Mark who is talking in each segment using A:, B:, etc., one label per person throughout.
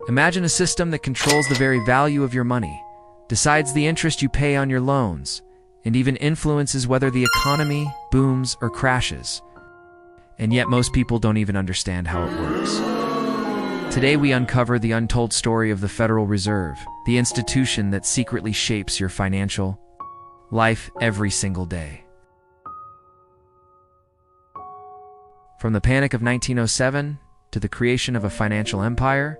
A: Imagine a system that controls the very value of your money, decides the interest you pay on your loans, and even influences whether the economy booms or crashes. And yet most people don't even understand how it works. Today we uncover the untold story of the Federal Reserve, the institution that secretly shapes your financial life every single day. From the panic of 1907 to the creation of a financial empire,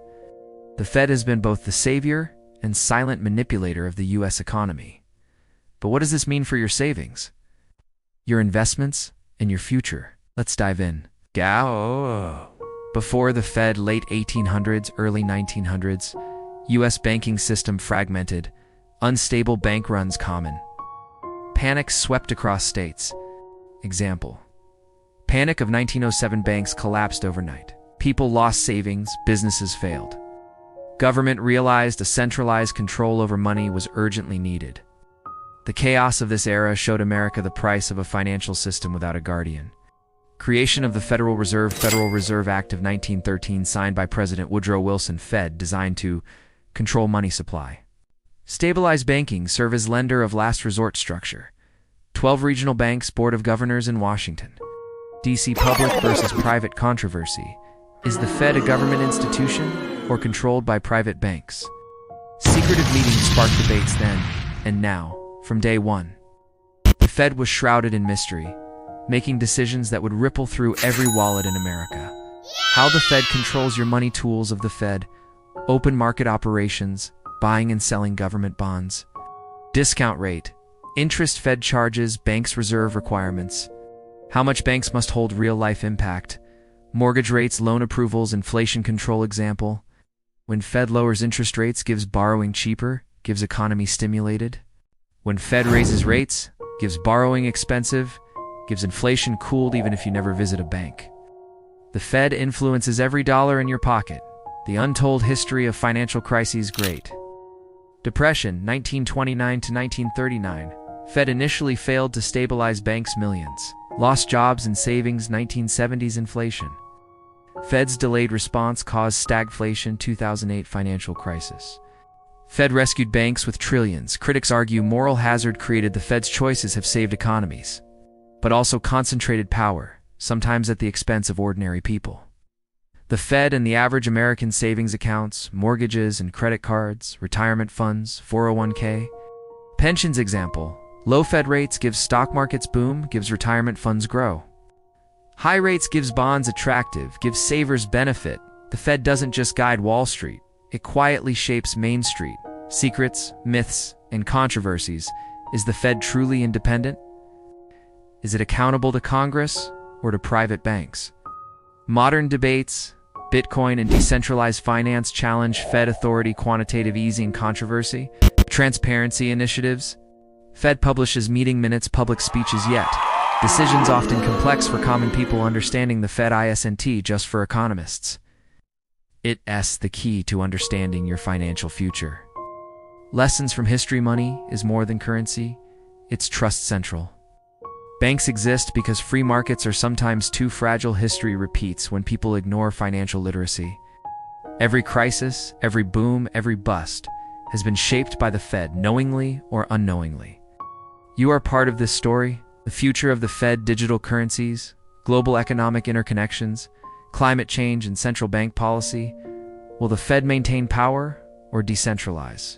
A: the Fed has been both the savior and silent manipulator of the U.S. economy. But what does this mean for your savings, your investments, and your future? Let's dive in. Before the Fed, late 1800s, early 1900s, U.S. banking system fragmented, unstable bank runs common. Panic swept across states. Example: Panic of 1907, banks collapsed overnight. People lost savings, businesses failed. Government realized a centralized control over money was urgently needed. The chaos of this era showed America the price of a financial system without a guardian. Creation of the Federal Reserve Act of 1913, signed by President Woodrow Wilson. Fed, designed to control money supply. Stabilize banking, serve as lender of last resort structure. 12 regional banks, Board of Governors in Washington. D.C. public versus private controversy. Is the Fed a government institution or controlled by private banks? Secretive meetings sparked debates then and now. From day one, the Fed was shrouded in mystery, making decisions that would ripple through every wallet in America. How the Fed controls your money. Tools of the Fed: open market operations, buying and selling government bonds. Discount rate, interest Fed charges, banks' reserve requirements. How much banks must hold. Real-life impact: mortgage rates, loan approvals, inflation control. Example: when Fed lowers interest rates, gives borrowing cheaper, gives economy stimulated. When Fed raises rates, gives borrowing expensive, gives inflation cooled even if you never visit a bank. The Fed influences every dollar in your pocket. The untold history of financial crises. Great Depression, 1929 to 1939. Fed initially failed to stabilize banks. Millions lost jobs and savings. 1970s inflation. Fed's delayed response caused stagflation. 2008 financial crisis. Fed rescued banks with trillions. Critics argue moral hazard created. The Fed's choices have saved economies, but also concentrated power, sometimes at the expense of ordinary people. The Fed and the average American: savings accounts, mortgages and credit cards, retirement funds, 401k, pensions. Example: low Fed rates gives stock markets boom, gives retirement funds grow. High rates gives bonds attractive, gives savers benefit. The Fed doesn't just guide Wall Street, it quietly shapes Main Street. Secrets, myths, and controversies. Is the Fed truly independent? Is it accountable to Congress or to private banks? Modern debates: Bitcoin and decentralized finance challenge Fed authority. Quantitative easing controversy. Transparency initiatives. Fed publishes meeting minutes, public speeches, yet decisions often complex for common people. Understanding the Fed isn't just for economists. It's the key to understanding your financial future. Lessons from history: money is more than currency, it's trust central. Banks exist because free markets are sometimes too fragile. History repeats when people ignore financial literacy. Every crisis, every boom, every bust has been shaped by the Fed, knowingly or unknowingly. You are part of this story. The future of the Fed: digital currencies, global economic interconnections, climate change, and central bank policy. Will the Fed maintain power or decentralize?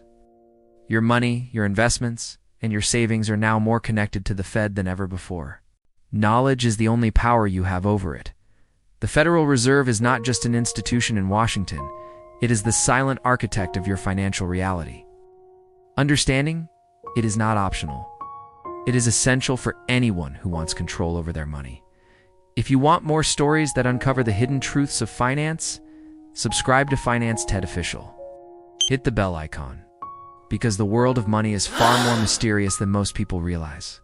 A: Your money, your investments, and your savings are now more connected to the Fed than ever before. Knowledge is the only power you have over it. The Federal Reserve is not just an institution in Washington, it is the silent architect of your financial reality. Understanding it is not optional. It is essential for anyone who wants control over their money. If you want more stories that uncover the hidden truths of finance, subscribe to Finance TED Official. Hit the bell icon, because the world of money is far more mysterious than most people realize.